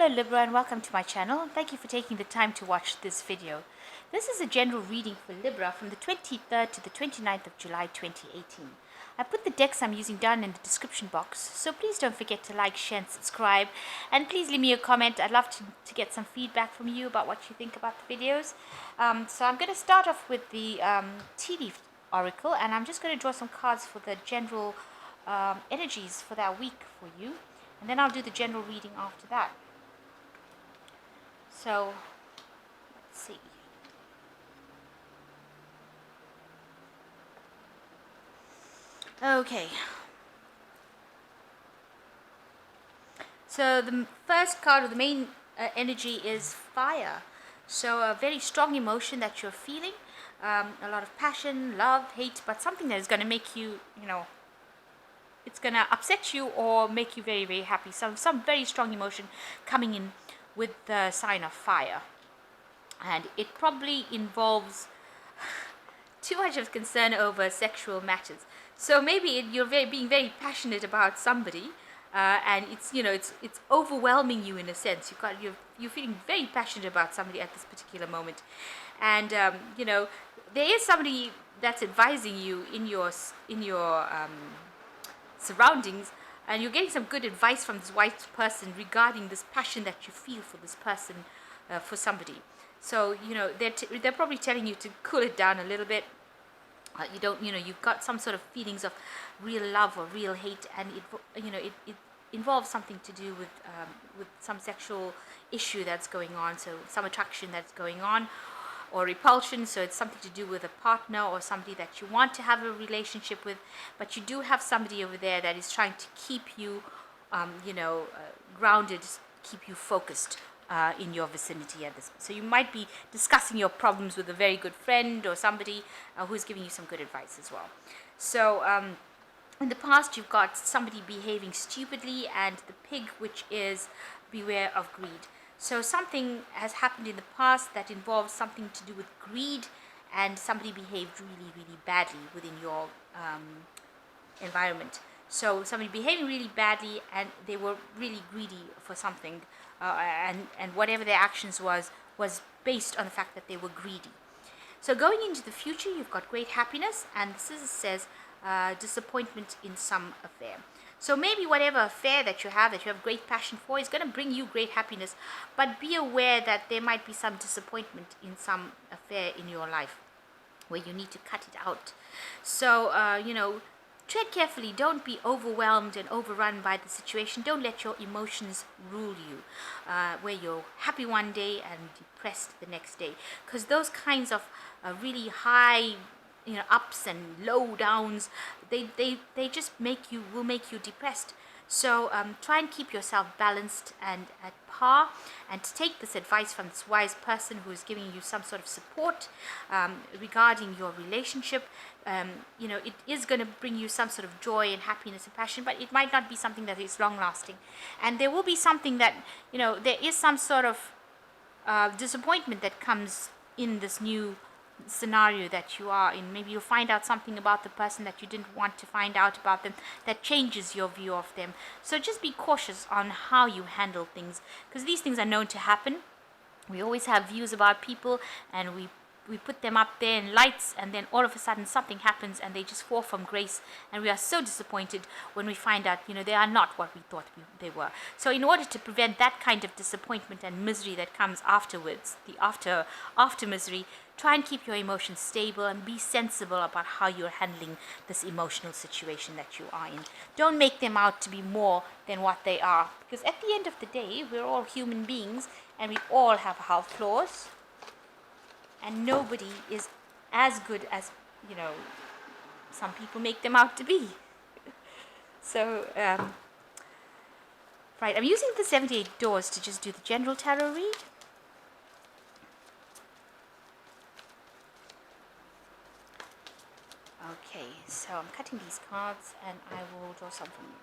Hello Libra and welcome to my channel. Thank you for taking the time to watch this video. This is a general reading for Libra from the 23rd to the 29th of July 2018. I put the decks I'm using down in the description box, so please don't forget to like, share and subscribe, and please leave me a comment. I'd love to get some feedback from you about what you think about the videos. So I'm going to start off with the tea leaf oracle, and I'm just going to draw some cards for the general energies for that week for you, and then I'll do the general reading after that. So, let's see. Okay. So the first card, or the main energy, is fire. So a very strong emotion that you're feeling. A lot of passion, love, hate, but something that is going to make you, it's going to upset you or make you very, very happy. Some very strong emotion coming in with the sign of fire. And it probably involves too much of concern over sexual matters. So maybe you're being very passionate about somebody, and it's overwhelming you in a sense. You're feeling very passionate about somebody at this particular moment, and there is somebody that's advising you in your surroundings, and you're getting some good advice from this white person regarding this passion that you feel for this person, for somebody. So they're probably telling you to cool it down a little bit. You've got some sort of feelings of real love or real hate, and it involves something to do with some sexual issue that's going on. So some attraction that's going on, or repulsion. So it's something to do with a partner or somebody that you want to have a relationship with, but you do have somebody over there that is trying to keep you, grounded, keep you focused in your vicinity at this. So you might be discussing your problems with a very good friend or somebody who's giving you some good advice as well. So in the past, you've got somebody behaving stupidly, and the pig, which is beware of greed. So something has happened in the past that involves something to do with greed, and somebody behaved really, really badly within your environment. So somebody behaving really badly, and they were really greedy for something, and whatever their actions was based on the fact that they were greedy. So going into the future, you've got great happiness, and this says disappointment in some affair. So maybe whatever affair that you have great passion for, is going to bring you great happiness, but be aware that there might be some disappointment in some affair in your life where you need to cut it out. So tread carefully. Don't be overwhelmed and overrun by the situation. Don't let your emotions rule you, where you're happy one day and depressed the next day, because those kinds of really high ups and low downs, they just will make you depressed. So try and keep yourself balanced and at par, and to take this advice from this wise person who is giving you some sort of support regarding your relationship. It is going to bring you some sort of joy and happiness and passion, but it might not be something that is long lasting, and there will be something that there is some sort of disappointment that comes in this new scenario that you are in. Maybe you'll find out something about the person that you didn't want to find out about them, that changes your view of them. So just be cautious on how you handle things, because these things are known to happen. We always have views about people, and we put them up there in lights, and then all of a sudden something happens and they just fall from grace, and we are so disappointed when we find out they are not what we thought they were. So in order to prevent that kind of disappointment and misery that comes afterwards, the after misery, try and keep your emotions stable and be sensible about how you're handling this emotional situation that you are in. Don't make them out to be more than what they are, because at the end of the day, we're all human beings and we all have our flaws, and nobody is as good as some people make them out to be. So right, I'm using the 78 doors to just do the general tarot read. Okay, so I'm cutting these cards and I will draw some from you.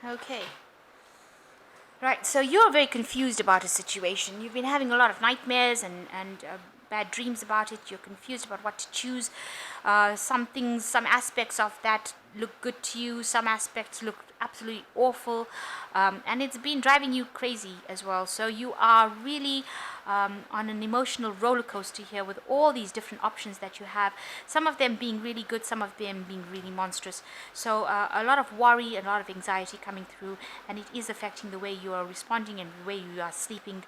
Okay. Right, so you're very confused about a situation. You've been having a lot of nightmares and bad dreams about it. You're confused about what to choose. Some things, some aspects of that look good to you, some aspects look absolutely awful, and it's been driving you crazy as well. So you are really on an emotional roller coaster here with all these different options that you have, some of them being really good, some of them being really monstrous. So a lot of worry, a lot of anxiety coming through, and it is affecting the way you are responding and the way you are sleeping.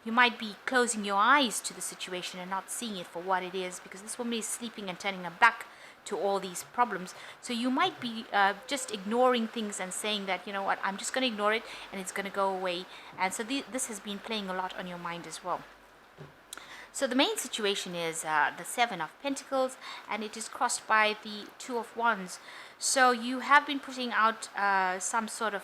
You might be closing your eyes to the situation and not seeing it for what it is, because this woman is sleeping and turning her back to all these problems. So you might be just ignoring things and saying that, you know what, I'm just going to ignore it and it's going to go away. And so this has been playing a lot on your mind as well. So the main situation is the Seven of Pentacles, and it is crossed by the Two of Wands. So you have been putting out some sort of,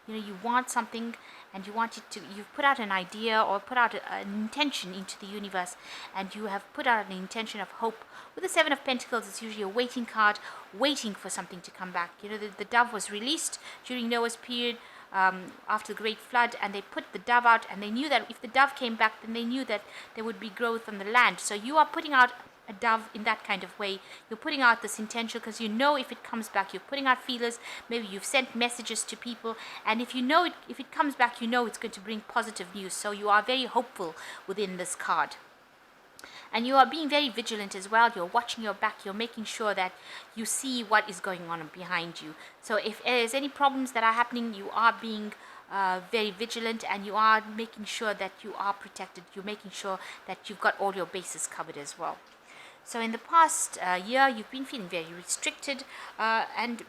you want something and you want it to, you've put out an idea or put out an intention into the universe, and you have put out an intention of hope. With the Seven of Pentacles, it's usually a waiting card, waiting for something to come back. The dove was released during Noah's period, after the great flood, and they put the dove out, and they knew that if the dove came back, then they knew that there would be growth on the land. So you are putting out a dove in that kind of way. You're putting out this intention because you know if it comes back, you're putting out feelers. Maybe you've sent messages to people, and if it comes back, you know it's going to bring positive news. So you are very hopeful within this card. And you are being very vigilant as well. You're watching your back. You're making sure that you see what is going on behind you. So if there's any problems that are happening, you are being very vigilant, and you are making sure that you are protected. You're making sure that you've got all your bases covered as well. So in the past year, you've been feeling very restricted, and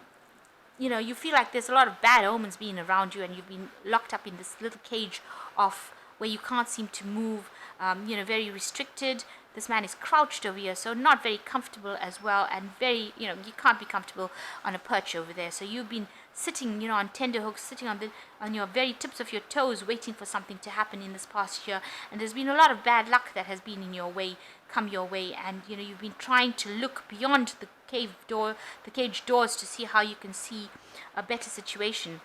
you feel like there's a lot of bad omens being around you, and you've been locked up in this little cage of where you can't seem to move, very restricted. This man is crouched over here, so not very comfortable as well, and very, you can't be comfortable on a perch over there. So you've been sitting, on tender hooks, sitting on your very tips of your toes, waiting for something to happen in this past year. And there's been a lot of bad luck that has been come your way, and you've been trying to look beyond the cage doors to see how you can see a better situation.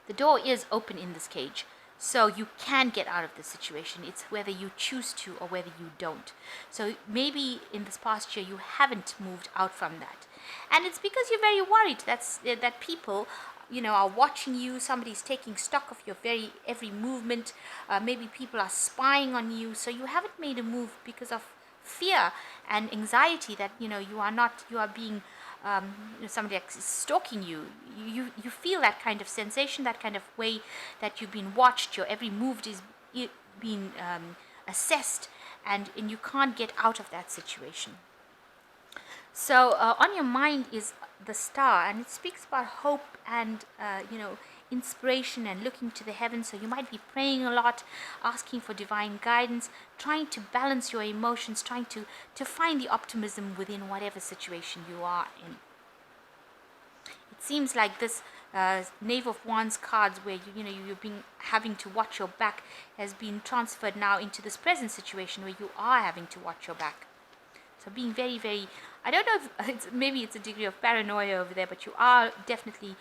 The door is open in this cage, so you can get out of the situation. It's whether you choose to or whether you don't. So maybe in this past year you haven't moved out from that, and it's because you're very worried that people are watching you. Somebody's taking stock of your every movement. Maybe people are spying on you, so you haven't made a move because of fear and anxiety that you are being somebody is stalking you. You feel that kind of sensation, that kind of way that you've been watched. Your every move is being assessed, and you can't get out of that situation. So on your mind is the star, and it speaks about hope and inspiration and looking to the heavens. So you might be praying a lot, asking for divine guidance, trying to balance your emotions, trying to find the optimism within whatever situation you are in. It seems like this Knave of Wands cards, where you've been having to watch your back, has been transferred now into this present situation where you are having to watch your back. So being very, very, I don't know if maybe it's a degree of paranoia over there, but you are definitely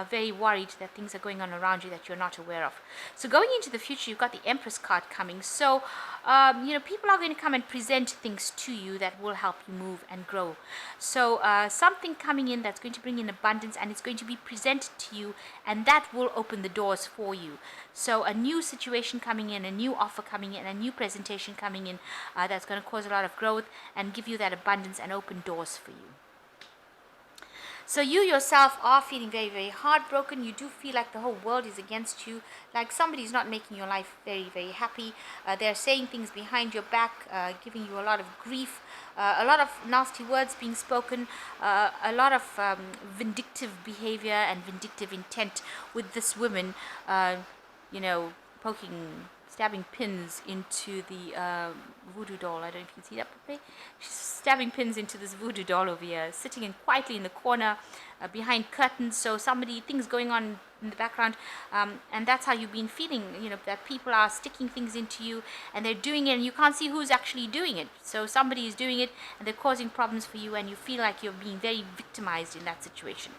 very worried that things are going on around you that you're not aware of. So going into the future, you've got the Empress card coming. So, people are going to come and present things to you that will help you move and grow. So something coming in that's going to bring in abundance, and it's going to be presented to you, and that will open the doors for you. So a new situation coming in, a new offer coming in, a new presentation coming in, that's going to cause a lot of growth and give you that abundance and open doors for you. So you yourself are feeling very, very heartbroken. You do feel like the whole world is against you, like somebody's not making your life very, very happy. They're saying things behind your back, giving you a lot of grief, a lot of nasty words being spoken, a lot of vindictive behavior and vindictive intent with this woman, stabbing pins into the voodoo doll. I don't know if you can see that properly. She's stabbing pins into this voodoo doll over here, sitting quietly in the corner behind curtains. So things going on in the background, and that's how you've been feeling, that people are sticking things into you and they're doing it and you can't see who's actually doing it. So somebody is doing it and they're causing problems for you, and you feel like you're being very victimized in that situation.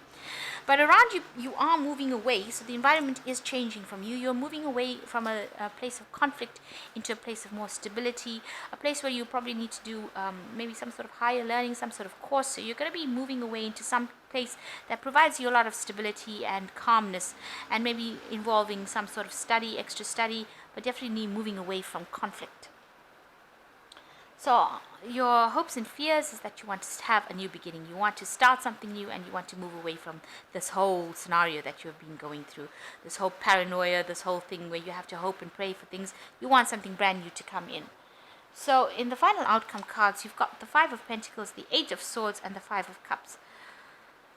But around you, you are moving away, so the environment is changing from you. You're moving away from a place of conflict into a place of more stability, a place where you probably need to do maybe some sort of higher learning, some sort of course. So you're going to be moving away into some place that provides you a lot of stability and calmness, and maybe involving some sort of study, extra study, but definitely moving away from conflict. So your hopes and fears is that you want to have a new beginning. You want to start something new, and you want to move away from this whole scenario that you have been going through, this whole paranoia, this whole thing where you have to hope and pray for things. You want something brand new to come in. So in the final outcome cards, you've got the Five of Pentacles, the Eight of Swords, and the Five of Cups.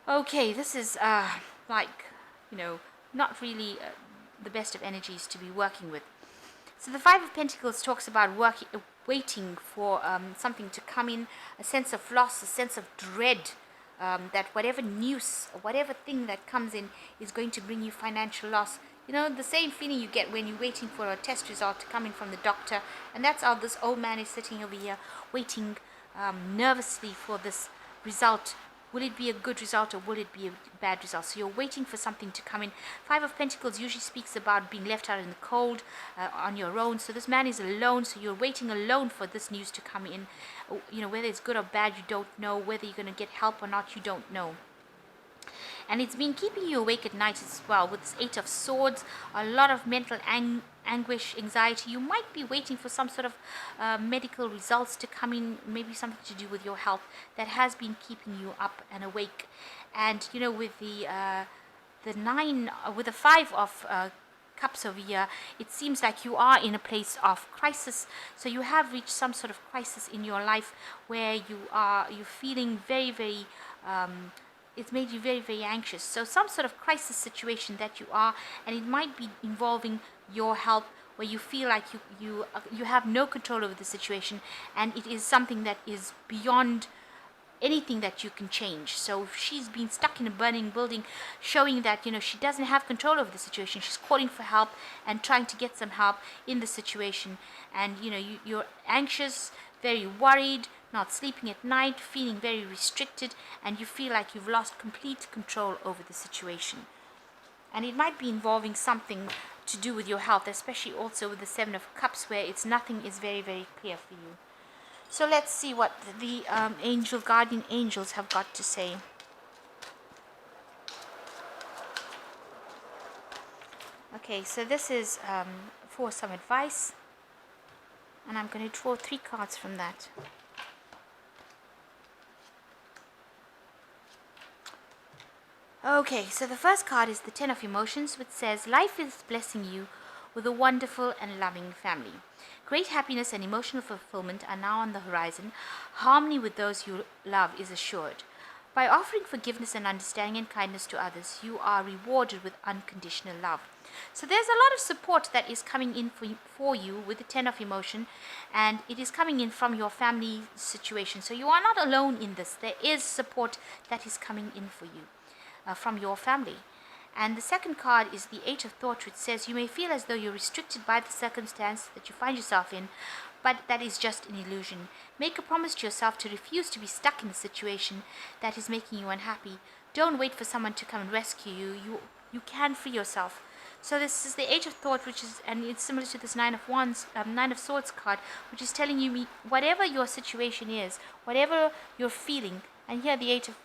Okay, this is not really the best of energies to be working with. So the Five of Pentacles talks about waiting for something to come in, a sense of loss, a sense of dread, that whatever news, or whatever thing that comes in is going to bring you financial loss. The same feeling you get when you're waiting for a test result to come in from the doctor, and that's how this old man is sitting over here, waiting nervously for this result. Will it be a good result, or will it be a bad result? So you're waiting for something to come in. Five of Pentacles usually speaks about being left out in the cold on your own. So this man is alone, so you're waiting alone for this news to come in. Whether it's good or bad, you don't know. Whether you're going to get help or not, you don't know. And it's been keeping you awake at night as well. With this Eight of Swords, a lot of mental anguish, anxiety. You might be waiting for some sort of medical results to come in, maybe something to do with your health that has been keeping you up and awake. And with the Five of Cups over here, it seems like you are in a place of crisis. So you have reached some sort of crisis in your life where you're feeling very, very it's made you very, very anxious. So some sort of crisis situation that you are, and it might be involving your health, where you feel like you have no control over the situation, and it is something that is beyond anything that you can change. So she's been stuck in a burning building, showing that she doesn't have control over the situation. She's calling for help and trying to get some help in the situation, and you're anxious, very worried, not sleeping at night, feeling very restricted, and you feel like you've lost complete control over the situation. And it might be involving something to do with your health, especially also with the Seven of Cups, where nothing is very, very clear for you. So let's see what the guardian angels have got to say. Okay, so this is for some advice, and I'm going to draw 3 cards from that. Okay, so the first card is the Ten of Emotions, which says, life is blessing you with a wonderful and loving family. Great happiness and emotional fulfillment are now on the horizon. Harmony with those you love is assured. By offering forgiveness and understanding and kindness to others, you are rewarded with unconditional love. So there's a lot of support that is coming in for you with the Ten of Emotion, and it is coming in from your family situation. So you are not alone in this. There is support that is coming in for you from your family. And the second card is the Eight of Thoughts, which says, you may feel as though you're restricted by the circumstance that you find yourself in, but that is just an illusion. Make a promise to yourself to refuse to be stuck in a situation that is making you unhappy. Don't wait for someone to come and rescue you. You can free yourself. So this is the Eight of Thoughts, and it's similar to this Nine of Swords card, which is telling you whatever your situation is, whatever you're feeling. And here the Eight of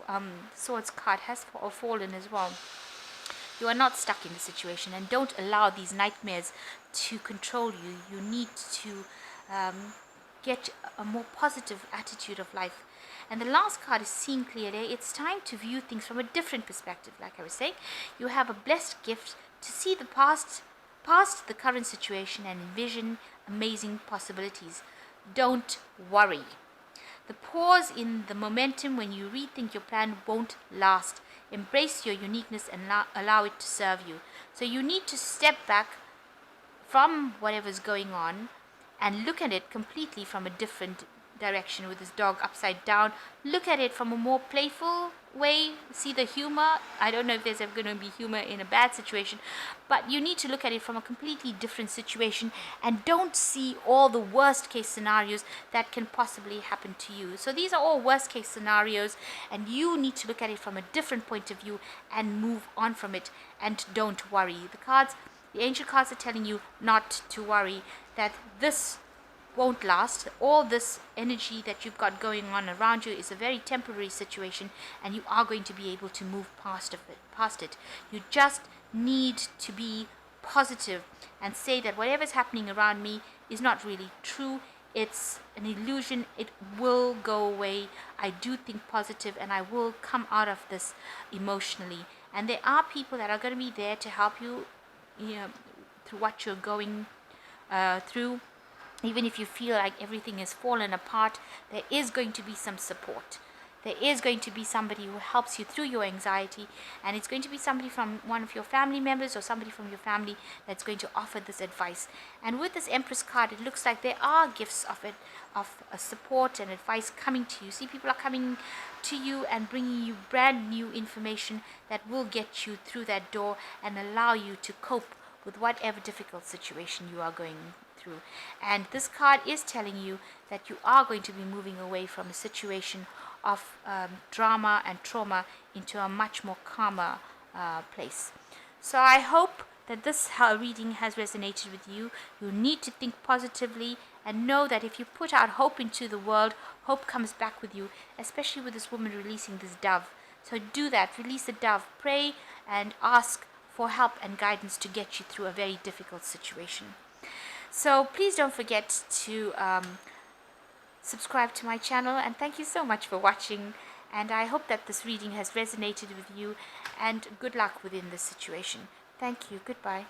Swords card has fallen as well. You are not stuck in the situation, and don't allow these nightmares to control you. You need to get a more positive attitude of life. And the last card is seeing clearly. It's time to view things from a different perspective. Like I was saying, you have a blessed gift to see the past the current situation, and envision amazing possibilities. Don't worry. The pause in the momentum when you rethink your plan won't last. Embrace your uniqueness and allow it to serve you. So you need to step back from whatever's going on and look at it completely from a different direction. With this dog upside down, look at it from a more playful way, see the humor. I don't know if there's ever going to be humor in a bad situation, but you need to look at it from a completely different situation and don't see all the worst case scenarios that can possibly happen to you. So these are all worst case scenarios, and you need to look at it from a different point of view and move on from it, and don't worry. The angel cards are telling you not to worry, that this won't last. All this energy that you've got going on around you is a very temporary situation, and you are going to be able to move past it. You just need to be positive and say that whatever's happening around me is not really true. It's an illusion. It will go away. I do think positive, and I will come out of this emotionally. And there are people that are going to be there to help you, through what you're going through. Even if you feel like everything has fallen apart, there is going to be some support. There is going to be somebody who helps you through your anxiety, and it's going to be somebody from one of your family members or somebody from your family that's going to offer this advice. And with this Empress card, it looks like there are gifts of support and advice coming to you. See, people are coming to you and bringing you brand new information that will get you through that door and allow you to cope with whatever difficult situation you are going through. And this card is telling you that you are going to be moving away from a situation of drama and trauma into a much more calmer place. So I hope that this reading has resonated with you. You need to think positively and know that if you put out hope into the world, hope comes back with you, especially with this woman releasing this dove. So do that. Release the dove. Pray and ask for help and guidance to get you through a very difficult situation. So please don't forget to subscribe to my channel, and thank you so much for watching, and I hope that this reading has resonated with you, and good luck within this situation. Thank you. Goodbye.